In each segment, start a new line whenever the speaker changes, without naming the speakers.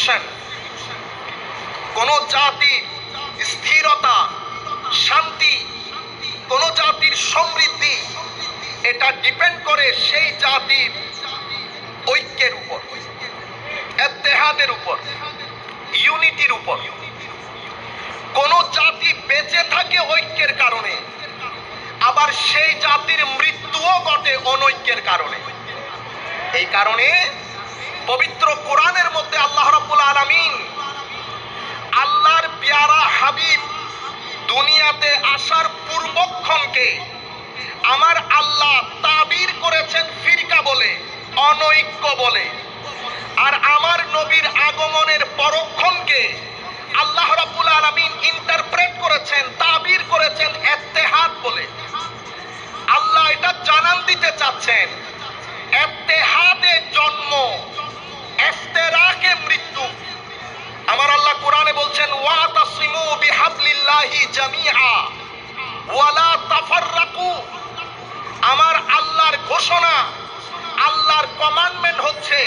Constitution, কোন জাতির স্থিরতা, শান্তি, কোন জাতির সমৃদ্ধি, এটা ডিপেন্ড করে সেই জাতির ঐক্যের উপর, ইত্তেহাদের উপর, ইউনিটির উপর। কোন জাতি বেঁচে থাকে ঐক্যের কারণে, আবার সেই জাতির মৃত্যুও ঘটে অনৈক্যের কারণে। এই কারণে পবিত্র কোরআনের মধ্যে আল্লাহ রাব্বুল আলামিন আল্লাহর পেয়ারা হাবিব দুনিয়াতে আসার পূর্বক্ষণকে আমার আল্লাহ তাবির করেছেন ফিরকা বলে, অনৈক্য বলে। আর আমার নবীর আগমনের পরক্ষণকে আল্লাহ রাব্বুল আলামিন ইন্টারপ্রেট করেছেন, তাবির করেছেন ইত্তেহাদ বলে। আল্লাহ এটা জানান দিতে চাচ্ছেন, ইত্তেহাদে জন্ম, ইফতিরাকে মৃত্যু। আমার আল্লাহ কোরআনে বলছেন ওয়াতাসিমু বিহাবলিল্লাহি জামিআ ওয়ালা তাফাররাকু। আমার আল্লাহর ঘোষণা, আল্লাহর কমান্ডমেন্ট হচ্ছে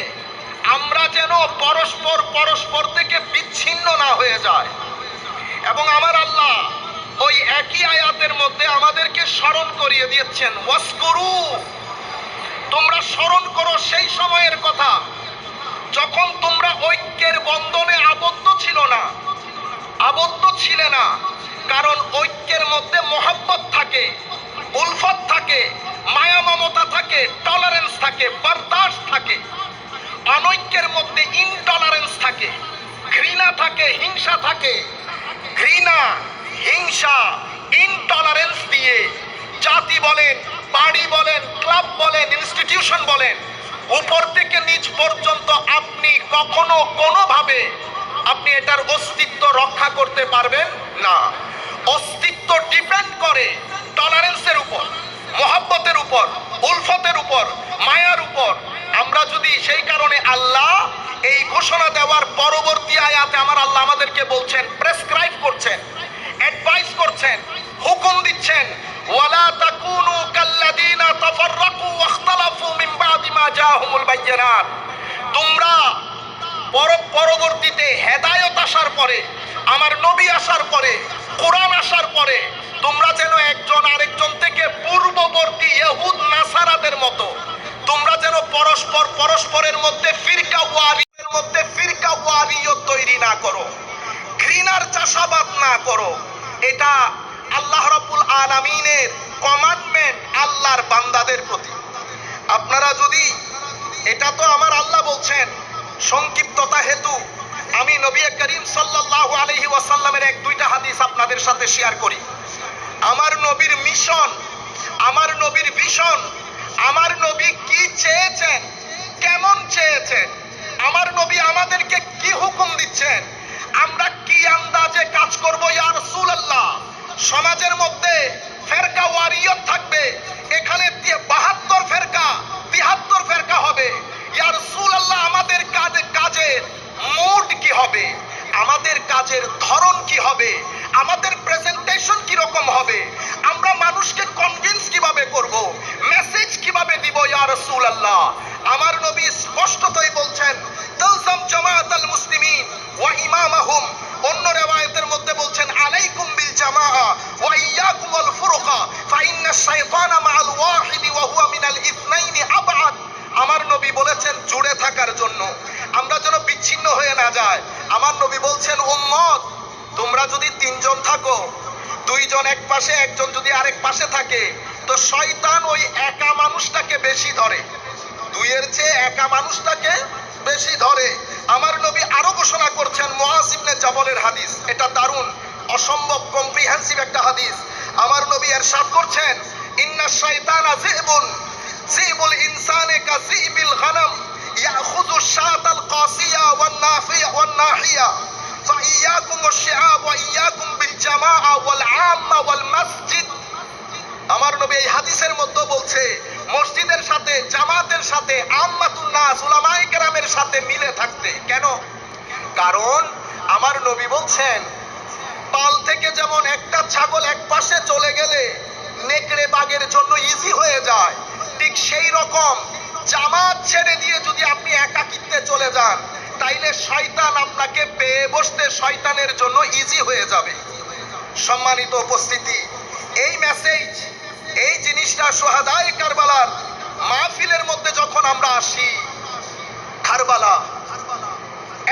আমরা যেন পরস্পর থেকে বিচ্ছিন্ন না হয়ে যায়। এবং আমার আল্লাহ ওই একই আয়াতের মধ্যে আমাদেরকে স্মরণ করিয়ে দিয়েছেন ওয়াসকুরু, তোমরা স্মরণ করো সেই সময়ের কথা যখন তোমরা ঐক্যের বন্ধনে আবদ্ধ ছিলে না। কারণ ঐক্যের মধ্যে মহব্বত থাকে, উলফত থাকে, মায়া মমতা থাকে, টলারেন্স থাকে, বরদাশত থাকে। অনৈক্যের মধ্যে ইনটলারেন্স থাকে, ঘৃণা থাকে, হিংসা থাকে। ঘৃণা, হিংসা, ইনটলারেন্স দিয়ে জাতি বলেন, বাড়ি বলেন, ক্লাব বলেন, ইনস্টিটিউশন বলেন, উপর থেকে নিচ পর্যন্ত আপনি কখনো কোনোভাবে আপনি এটার অস্তিত্ব রক্ষা করতে পারবেন না। অস্তিত্ব ডিপেন্ড করে টলারেন্সের উপর, মহব্বতের উপর, উলফতের উপর, মায়ার উপর। আমরা যদি সেই কারণে আল্লাহ এই ঘোষণা দেওয়ার পরবর্তী আয়াতে আমার আল্লাহ আমাদেরকে বলছেন, প্রেসক্রাইব করছেন, অ্যাডভাইস করছেন, হুকুম দিচ্ছেন, ওয়ালা তাকুনু কাল্লাযিনা তাফাররাকু ওয়াখতালাফু মিন বাদি মা জাআহুমুল বায়্যিনাত। তোমরা পরবর্তীতে হেদায়েত আসার পরে, আমার নবী আসার পরে, কোরআন আসার পরে তোমরা যেন একজন আরেকজন থেকে পূর্ববর্তী ইহুদ নাসারাদের মতো তোমরা যেন পরস্পরের মধ্যে ফিরকা ওয়ারিয়ত তৈরি না করো, ঘৃণার চাষাবাদ না করো। এটা আল্লাহ রাব্বুল আলামিনের কমান্ডমেন্ট আল্লাহর বান্দাদের প্রতি। আপনারা যদি, এটা তো আমার আল্লাহ বলছেন, সংক্ষিপ্ততা হেতু আমি নবী করিম সাল্লাল্লাহু আলাইহি ওয়াসাল্লামের এক দুইটা হাদিস আপনাদের সাথে শেয়ার করি। আমার নবীর মিশন, আমার নবীর ভিশন, আমার নবী কি চেয়েছেন, কেমন চেয়েছেন, আমার নবী আমাদেরকে কি হুকুম দিচ্ছেন, আমরা কি আন্দাজে কাজ করব। ইয়া রাসূলুল্লাহ, সমাজের মধ্যে ফেরকা ওয়ারিয়ত থাকবে, এখানে 72 ফেরকা 73 ফেরকা হবে। ইয়া রাসূলুল্লাহ, আমাদের কাজের মোড কি হবে, আমাদের কাজের ধরন কি হবে, আমাদের প্রেজেন্টেশন কি রকম হবে, আমরা মানুষকে কনভিন্স কিভাবে করব, মেসেজ কিভাবে দিব। ইয়া রাসূলুল্লাহ, আমার নবী স্পষ্টতই বলছেন, তালজাম জামাআতাল মুসলিমিন ওয়া ইমামাহুম। অন্য রিওয়ায়াতের মধ্যে বলছেন, আলাইকুম বিল জামাআ ওয়া ইয়াকুম আল ফুরকা ফাইন্নাশ শাইতানা মাআল ওয়াহিদি ওয়া হুয়া মিনাল ইথনাইনি আবআদ। আমার নবী বলেছেন জুড়ে থাকার জন্য, আমরা যেন বিচ্ছিন্ন হয়ে না যায়। আমার নবী বলছেন, উম্মত তোমরা যদি 3 জন থাকো, 2 জন এক পাশে, একজন যদি আরেক পাশে থাকে, তো শয়তান ওই একা মানুষটাকে বেশি ধরে, 2 এর চেয়ে একা মানুষটাকে বেশি ধরে। আমার নবী আরো ঘোষণা করছেন, মুআয ইবনে জাবলের হাদিস, এটা দারুণ, অসম্ভব কম্প্রিহেনসিভ একটা হাদিস। আমার নবী ইরশাদ করছেন, ইন্নাশ শাইতানা জিবুল ইনসানে কা জিবিল গানাম ইয়াখুযু শাতাল কাসিয়া ওয়ান নাফিয়া ওয়ান নাহিয়া ফাইয়াকুম ওয়াশ-শিআব ওয়া ইয়াকুম বিল জামাআ ওয়াল আম্মা ওয়াল মসজিদ। আমার নবী এই হাদিসের মধ্যে বলছে, মসজিদের সাথে, জামাতের সাথে, আম্মাতুন নাস, উলামায়ে কেরামের সাথে মিলে থাকতে। কেন? কারণ আমার নবী বলছেন, পাল থেকে যেমন একটা ছাগল এক পাশে চলে গেলে নেকড়ে বাঘের জন্য ইজি হয়ে যায়, ঠিক সেই রকম জামাত ছেড়ে দিয়ে যদি আপনি একাকিত্বে চলে যান, তাইলে তাইলে শয়তান আপনাকে পেয়ে বসতে শয়তানের জন্য ইজি হয়ে যাবে। সম্মানিত উপস্থিতি, এই মেসেজ, এই জিনিসটা শুহাদায়ে কারবালার মাহফিলের মধ্যে যখন আমরা আসি, কারবালা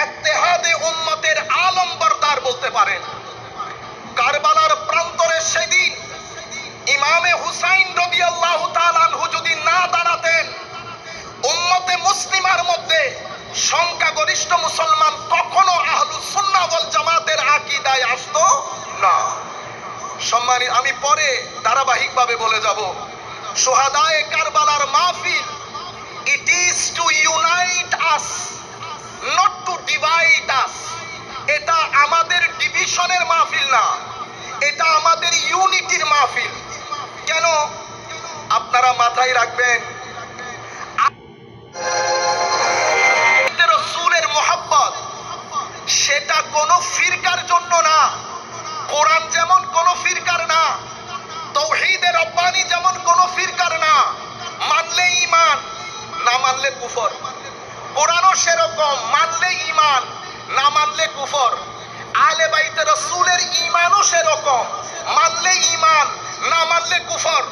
ইত্তেহাদে উম্মতের আলম বরদার বলতে পারেন। কারবালার প্রান্তরে সেদিন ইমামে হুসাইন রাদিয়াল্লাহু তাআলা আনহু যদি না দাঁড়াতেন, উম্মতে মুসলিমার মধ্যে সংখ্যাগরিষ্ঠ মুসলমান কখনো আহলুস সুন্নাহ ওয়াল জামাতের আকীদায় আসতো না। সম্মানিত, আমি পরে ধারাবাহিকভাবে বলে যাব, শুহাদায়ে কারবালার মাহফিল, it is to unite us, not to divide us. এটা আমাদের ডিভিশনের মাহফিল না, এটা আমাদের ইউনিটির মাহফিল। কেন? আপনারা মাথায় রাখবেন, রাসূলের মুহাব্বত সেটা কোনো ফিরকার জন্য না। কোরআন যেমন কোনো ফিরকার না, তাওহীদে রব্বানি যেমন কোনো ফিরকার না। মানলে ঈমান, না মানলে কুফর। কোরআনও সেরকম, মানলে ঈমান, না মানলে কুফর। আহলে বাইতে রাসূলের ঈমানও সেরকম, মানলে ঈমান, না মানলে কুফর।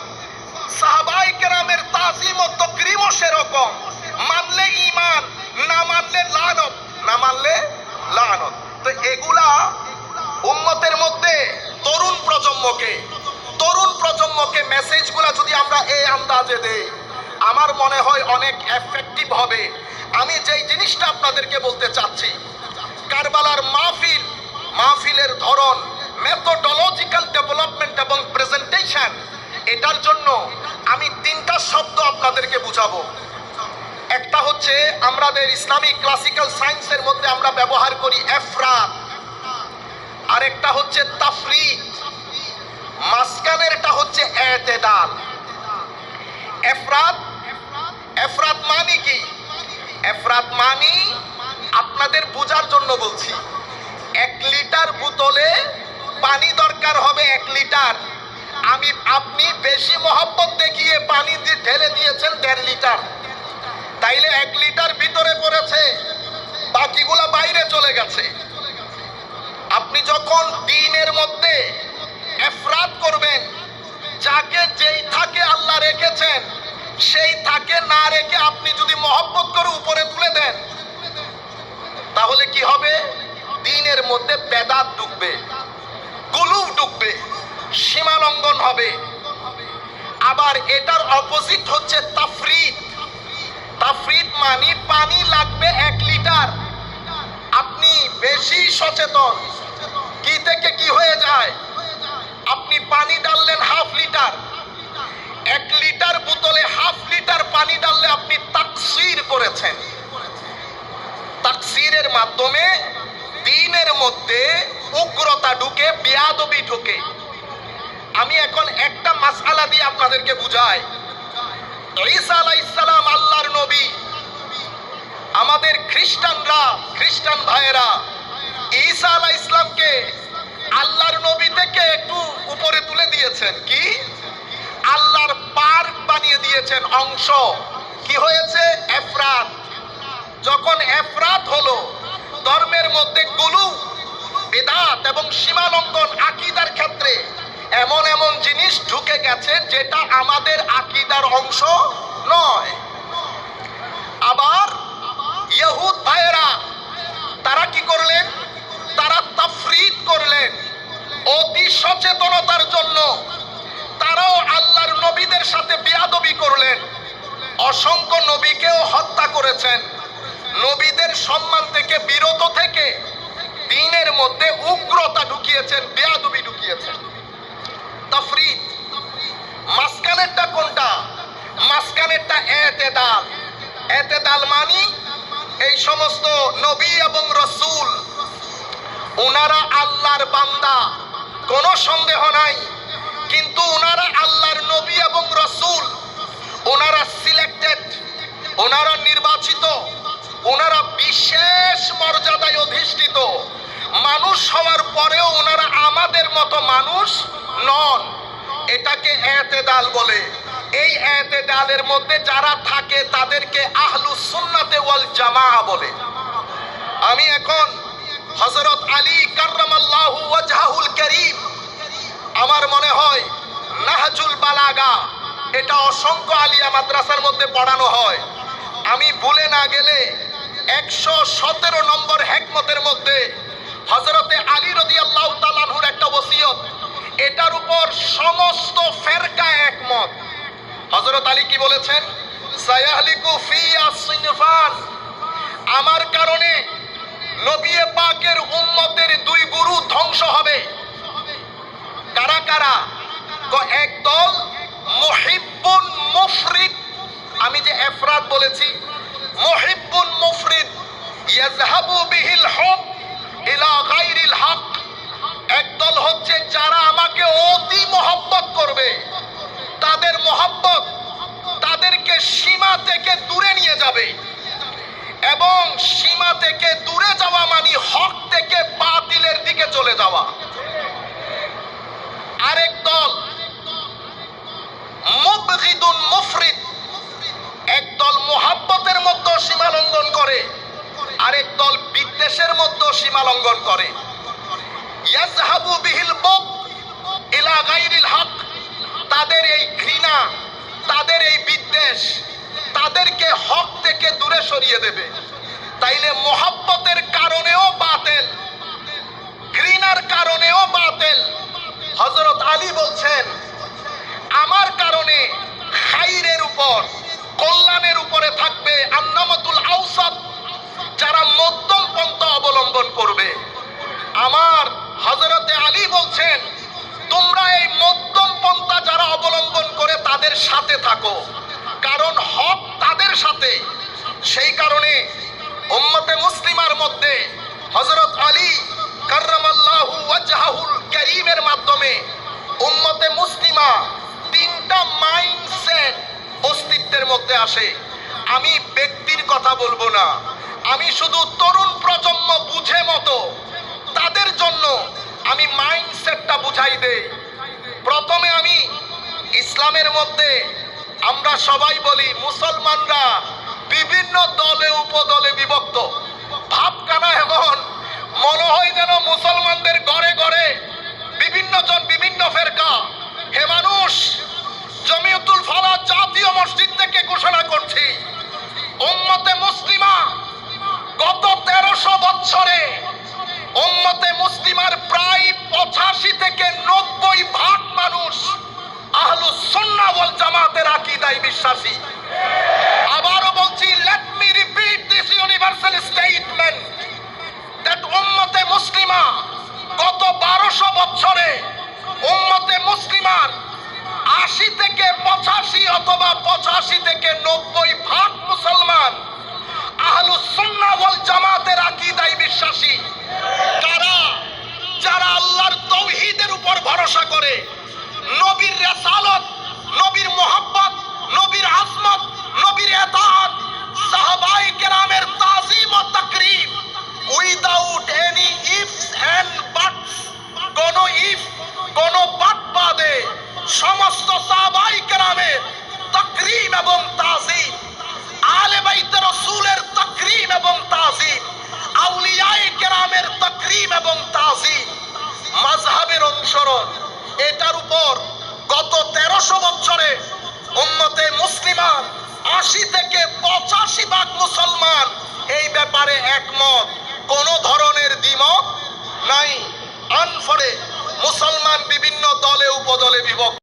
সাহাবায়ে কেরামের তাজিম ও তাকরীমও সেরকম, মানলে ঈমান, না মানলে লানত, না মানলে লানত। তো এগুলা উম্মতের মধ্যে তরুণ প্রজন্মকে মেসেজগুলা যদি আমরা এই আন্দাজে দেই, আমার মনে হয় অনেক এফেক্টিভ হবে। আমি যেই জিনিসটা আপনাদেরকে বলতে চাচ্ছি, কারবালার মাহফিলের ধরন, মেথোডোলজিক্যাল ডেভেলপমেন্ট এবং প্রেজেন্টেশন, এটার জন্য আমি তিনটা শব্দ আপনাদেরকে বুঝাবো। একটা হচ্ছে আমাদের ইসলামিক ক্লাসিক্যাল সায়েন্সের মধ্যে আমরা ব্যবহার করি এফরাত, আর একটা হচ্ছে তাফরিদ, মাঝখানেরটা হচ্ছে এতেদাল। এফরাত মানে কি? এফরাত মানে, আপনাদের বোঝার জন্য বলছি, 1 লিটার বোতলে পানি দরকার হবে 1 লিটার। আপনি বেশি মহব্বত দেখিয়ে পানি ঢেলে দিয়েছেন 1.5 লিটার, তাইলে 1 লিটার ভিতরে পড়েছে, বাকিগুলা বাইরে চলে গেছে। আপনি যখন দ্বীনের মধ্যে এফরাত করবেন, যাকে যেই থাকে আল্লাহ রেখেছেন সেই থাকে না রেখে আপনি যদি মহব্বত করে উপরে তুলে দেন, তাহলে কি হবে? দ্বীনের মধ্যে বেদাত ঢুকবে, গুলুফ ঢুকবে, সীমা লঙ্ঘন হবে। আবার এটার অপোজিট হচ্ছে তাফরিদ। তাফরিদ মানে পানি লাগবে 1 লিটার, আপনি বেশি সচেতন, কি থেকে কি হয়ে যায়, আপনি পানি ডাললেন 1/2 লিটার, 1 লিটার বোতলে 1/2 লিটার পানি ডাললে আপনি তাকসীর করেছেন। তাকসীরের মাধ্যমে দ্বীনের মধ্যে উগ্রতা ঢুকে, বেয়াদবি ঢুকে। আমি এখন একটা মাসআলা দিয়ে আপনাদেরকে বুঝাই। ঈসা আলাইহিস সালাম আল্লাহর নবী। আমাদের খ্রিস্টান ভাইয়েরা ঈসা আলাইহিস সালামকে আল্লাহর নবী থেকে একটু উপরে তুলে দিয়েছেন, কি আল্লাহর পার্ট বানিয়ে দিয়েছেন অংশ। কি হয়েছে? এফরাত। যখন এফরাত হলো, ধর্মের মধ্যে গুলুফ, বিদআত এবং সীমালঙ্ঘন আকীদার ক্ষেত্রে এমন এমন জিনিস ঢুকে গেছে যেটা আমাদের আকীদার অংশ নয়। আবার ইহুদ ভাইয়েরা তারা কি করলেন? তারা তাফরিদ করলেন। অতি সচেতনতার জন্য তারাও আল্লাহর নবীদের সাথে বেয়াদবি করলেন, অসংখ্য নবীকেও হত্যা করেছেন। নবীদের সম্মান থেকে বিরত থেকে দ্বীনের মধ্যে উগ্রতা ঢুকিয়েছেন, বেয়াদবি ঢুকিয়েছেন। তাফরিদ। মাঝখানেরটা কোনটা? মাঝখানেরটা এতেদাল। এতেদাল মানে এই সমস্ত নবী এবং রাসূল, ওনারা আল্লাহর বান্দা, কোনো সন্দেহ নাই, কিন্তু ওনারা আল্লাহর নবী এবং রাসূল, ওনারা সিলেক্টেড, ওনারা নির্বাচিত, ওনারা বিশেষ মর্যাদায় অধিষ্ঠিত মানুষ হওয়ার পরেও ওনারা আমাদের মতো মানুষ নন। এটাকে এতেদাল বলে। এই এতেদালের মধ্যে যারা থাকে তাদেরকে আহলুস সুন্নাতে ওয়াল জামাআহ বলে। আমি হযরত আলী কাররামাল্লাহু ওয়াজহাহুল কারীম, আমার মনে হয় নাহজুল বালাগা, এটা অসংখ্য আলিয়া মাদ্রাসার মধ্যে পড়ানো হয়। আমি ভুলে না গেলে 117 নম্বর হিকমতের মধ্যে হযরতে আলী রাদিয়াল্লাহু তাআলা আনহুর একটা ওসিয়ত, এটার উপর সমস্ত ফেরকা একমত। হযরত আলী কি বলেছেন? সায়াহলিকু ফিয়া সিনফান, আমার কারণে নবী পাকের উম্মতের দুই গুরু ধ্বংস হবে। কারা কারা? একদল মুহিব্বুন মুফরিদ, আমি যে এফরাদ বলেছি, মুহিব্বুন মুফরিদ ইয়াযহাবু বিহিল হুব ইলা গায়রিল হক, একদল হচ্ছে যারা আমাকে অতি মহব্বত করবে, তাদের মহব্বত তাদেরকে সীমা থেকে দূরে নিয়ে যাবে, এবং সীমা থেকে দূরে যাওয়া মানে হক থেকে বাতিলের দিকে চলে যাওয়া। আরেক দল মুবগিদুন মুফরিদ, একদল মুহাব্বতের মধ্যে সীমা লঙ্ঘন করে, আরেক দল বিদ্বেষের মধ্যে সীমা লঙ্ঘন করে। ইয়াযহাবু বিহিল বুগ ইলা গায়রিল হক, তাদের এই ঘৃণা, তাদের এই বিদ্বেষ তাদেরকে হক থেকে দূরে সরিয়ে দেবে। তাইলে মুহাব্বতের কারণেও বাতিল, ঘৃণার কারণেও বাতিল। হযরত আলী বলছেন, আমার কারণে খাইরের উপর, কল্যাণের উপরে থাকবে আন্নামাতুল আওসাত, যারা মধ্যম পন্থা অবলম্বন করবে। আমার হযরতে আলী বলছেন, তোমরা এই মধ্যম পন্থা যারা অবলম্বন করে তাদের সাথে থাকো, কারণ হক তাদের সাথে। সেই কারণে উম্মতে মুসলিমার মধ্যে হযরত আলী কাররামাল্লাহু ওয়াজহাহুল কারীমের মাধ্যমে উম্মতে মুসলিমা তিনটা মাইন্ডসেট অস্তিত্বের মধ্যে আসে। আমি ব্যক্তির কথা বলবো না, আমি শুধু তরুণ প্রজন্ম বুঝে মতো তাদের জন্য আমি মাইন্ডসেটটা বুঝাই দেই। প্রথমে আমি ইসলামের মধ্যে আমরা সবাই বলি মুসলমানরা বিভিন্ন দলে উপদলে বিভক্ত। ভাবখানা এমন, মনে হয় যেন মুসলমানদের ঘরে ঘরে বিভিন্ন জন বিভিন্ন ফেরকা। হে মানুষ, জমিয়তুল ফালাহ জাতীয় মসজিদ থেকে ঘোষণা করছি, উম্মতে মুসলিমা গত 1300 বছরে উম্মতে মুসলিমার প্রায় 85 থেকে 90% মানুষ আহলুস সুন্নাহ ওয়াল জামাতের আকীদায় বিশ্বাসী। আবারও বলছি, let me repeat this universal statement that উম্মতে মুসলিমা গত 1200 বছরে উম্মতে মুসলিমার 80 থেকে 85 অথবা 85 থেকে 90% মুসলমান আহলুস সুন্নাহ ওয়াল জামাতের আকীদায় বিশ্বাসী। তারা যারা আল্লাহর তাওহীদের উপর ভরসা করে, নবীর রিসালাত, নবীর মুহাব্বত, নবীর আজমত, নবীর ইতাআত, সাহাবায়ে কেরামের তাজিম ও তাকরীম, উইদাউট এনি ইফস এন্ড বাটস, কোন ইফ কোন বাট বাদে সমস্ত সাহাবায়ে কেরামের তাকরীম এবং তাজিম, আলে বাইত রাসূলের তাকরীম এবং তাজিম, আউলিয়ায়ে কেরামের তাকরীম এবং তাজিম, মাযহাবের অনুসরণ, এটার উপর গত 1300 বছরে উম্মতে মুসলিমান 80 থেকে 85% মুসলমান এই ব্যাপারে একমত, কোন ধরনের দ্বিমত নাই। আনফরে মুসলমান বিভিন্ন দলে উপদলে বিভক্ত।